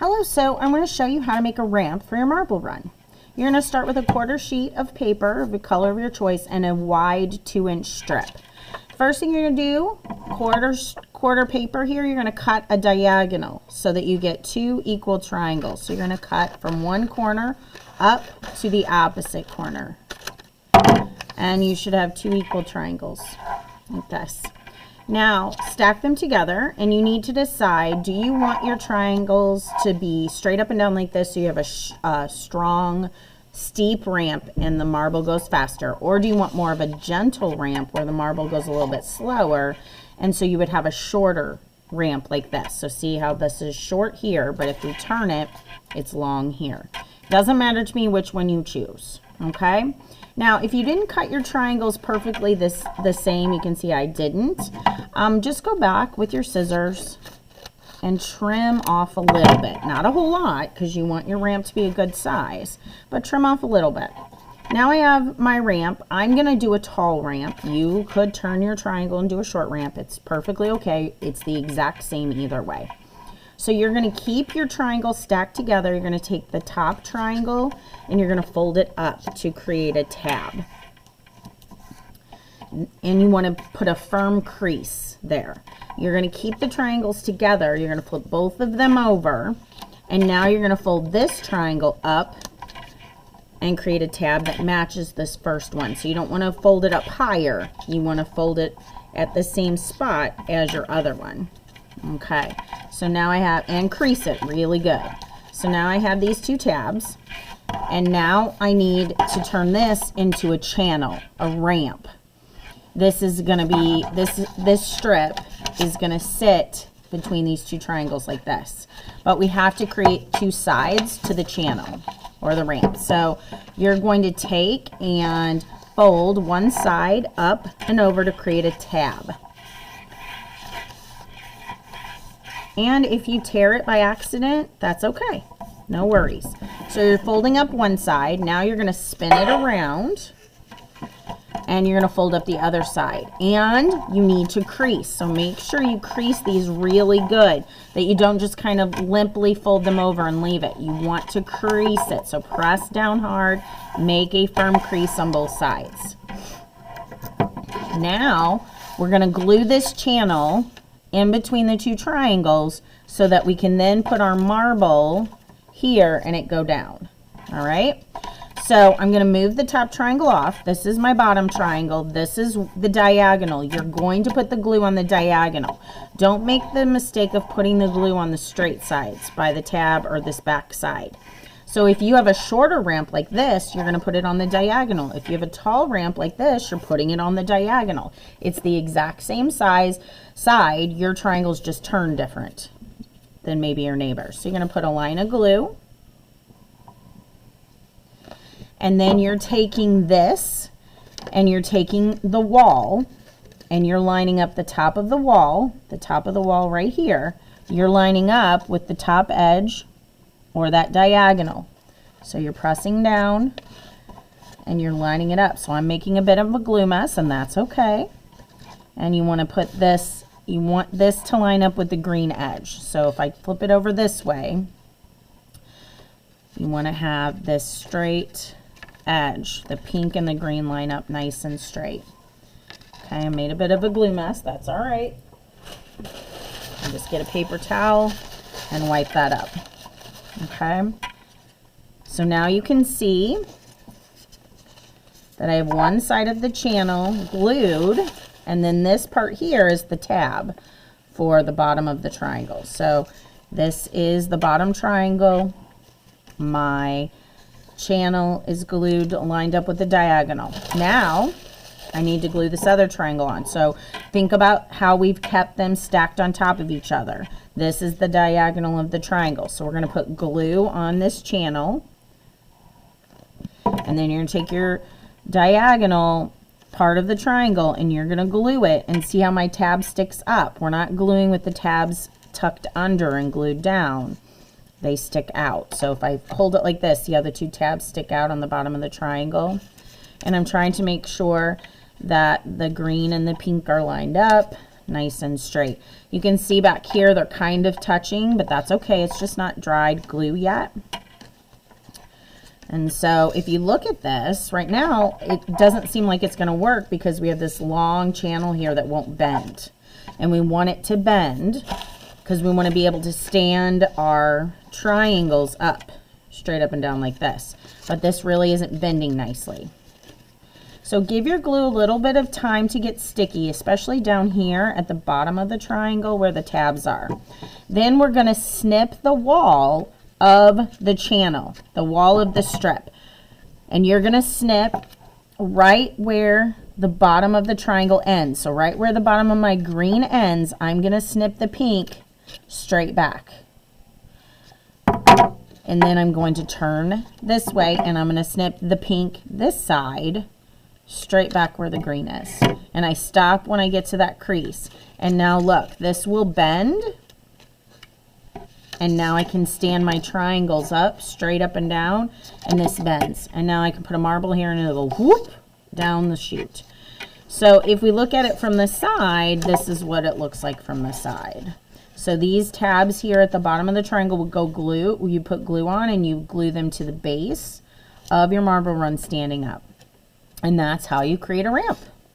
Hello, so I'm going to show you how to make a ramp for your marble run. You're going to start with a quarter sheet of paper of the color of your choice and a wide 2-inch strip. First thing you're going to do, quarter paper here, you're going to cut a diagonal so that you get 2 equal triangles. So you're going to cut from one corner up to the opposite corner. And you should have 2 equal triangles like this. Now stack them together, and you need to decide, do you want your triangles to be straight up and down like this so you have a strong steep ramp and the marble goes faster, or do you want more of a gentle ramp where the marble goes a little bit slower, and so you would have a shorter ramp like this? So see how this is short here, but if we turn it, it's long here. Doesn't matter to me which one you choose, okay? Now, if you didn't cut your triangles perfectly the same, you can see I didn't, just go back with your scissors and trim off a little bit. Not a whole lot, because you want your ramp to be a good size, but trim off a little bit. Now I have my ramp. I'm going to do a tall ramp. You could turn your triangle and do a short ramp. It's perfectly okay. It's the exact same either way. So you're going to keep your triangle stacked together. You're going to take the top triangle and you're going to fold it up to create a tab. And you want to put a firm crease there. You're going to keep the triangles together. You're going to flip both of them over. And now you're going to fold this triangle up and create a tab that matches this first one. So you don't want to fold it up higher. You want to fold it at the same spot as your other one. Okay, so now I have, and crease it really good. So now I have these 2 tabs, and now I need to turn this into a channel, a ramp. This is going to be, this strip is going to sit between these 2 triangles like this. But we have to create 2 sides to the channel, or the ramp. So you're going to take and fold one side up and over to create a tab. And if you tear it by accident, that's okay. No worries. So you're folding up one side. Now you're going to spin it around. And you're going to fold up the other side. And you need to crease. So make sure you crease these really good. That you don't just kind of limply fold them over and leave it. You want to crease it. So press down hard. Make a firm crease on both sides. Now we're going to glue this channel in between the 2 triangles so that we can then put our marble here and it go down. All right, so I'm going to move the top triangle off. This is my bottom triangle. This is the diagonal. You're going to put the glue on the diagonal. Don't make the mistake of putting the glue on the straight sides by the tab or this back side. So if you have a shorter ramp like this, you're going to put it on the diagonal. If you have a tall ramp like this, you're putting it on the diagonal. It's the exact same size side. Your triangles just turn different than maybe your neighbor's. So you're going to put a line of glue. And then you're taking this and you're taking the wall and you're lining up the top of the wall right here. You're lining up with the top edge or that diagonal. So you're pressing down and you're lining it up. So I'm making a bit of a glue mess, and that's okay. And you want to put this, you want this to line up with the green edge. So if I flip it over this way, you want to have this straight edge. The pink and the green line up nice and straight. Okay, I made a bit of a glue mess. That's all right. And just get a paper towel and wipe that up. Okay, so now you can see that I have one side of the channel glued, and then this part here is the tab for the bottom of the triangle. So this is the bottom triangle. My channel is glued, lined up with the diagonal. Now I need to glue this other triangle on. So think about how we've kept them stacked on top of each other. This is the diagonal of the triangle. So we're going to put glue on this channel. And then you're going to take your diagonal part of the triangle and you're going to glue it, and see how my tab sticks up. We're not gluing with the tabs tucked under and glued down. They stick out. So if I hold it like this, see how the 2 tabs stick out on the bottom of the triangle? And I'm trying to make sure that the green and the pink are lined up. nice and straight. You can see back here they're kind of touching, but that's okay. It's just not dried glue yet. And so if you look at this right now, it doesn't seem like it's going to work because we have this long channel here that won't bend. And we want it to bend because we want to be able to stand our triangles up, straight up and down like this. But this really isn't bending nicely. So give your glue a little bit of time to get sticky, especially down here at the bottom of the triangle where the tabs are. Then we're going to snip the wall of the channel, the wall of the strip. And you're going to snip right where the bottom of the triangle ends. So right where the bottom of my green ends, I'm going to snip the pink straight back. And then I'm going to turn this way and I'm going to snip the pink this side straight back where the green is. And I stop when I get to that crease. And now look, this will bend. And now I can stand my triangles up, straight up and down, and this bends. And now I can put a marble here and it'll go whoop down the chute. So if we look at it from the side, this is what it looks like from the side. So these tabs here at the bottom of the triangle will go glue. You put glue on and you glue them to the base of your marble run standing up. And that's how you create a ramp.